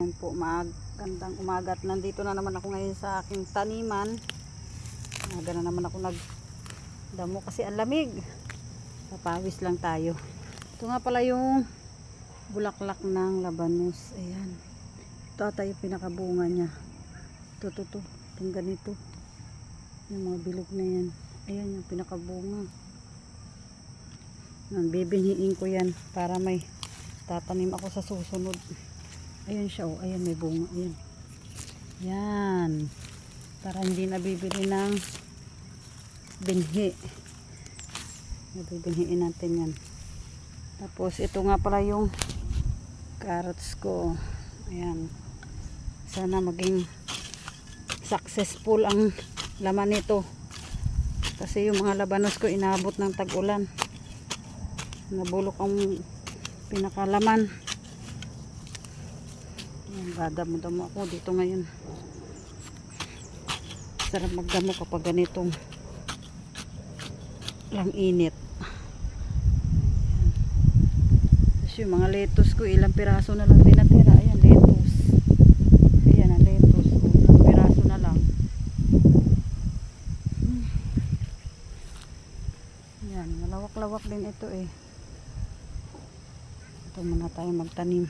Yan po, magandang umaga at nandito na naman ako ngayon sa aking taniman. Umaga na naman ako nagdamo kasi ang lamig. Papawis lang tayo. Ito nga pala yung bulaklak ng labanos. Ayan. Ito ata yung pinakabunga niya. Ito. Itong ganito. Yung mga bilog na yan. Ayan yung pinakabunga. Bibinhiin ko yan para may tatanim ako sa susunod. Ayan siya, oh. Ayan, may bunga. Ayan. Yan. Para hindi nabibili ng binhi. Nabibinhiin natin yan. Tapos, ito nga pala yung carrots ko. Ayan. Sana maging successful ang laman nito. Kasi yung mga labanos ko inabot ng tag-ulan. Nabulok ang pinakalaman. Dadamo-damo ako dito ngayon. Sarap magdamo kapag ganitong lang init. Tapos yung mga lettuce ko, ilang piraso na lang tinatira. Ayan, lettuce. Ayan ang lettuce. Ilang piraso na lang. Ayan, malawak-lawak din ito eh. Ito muna tayo magtanim.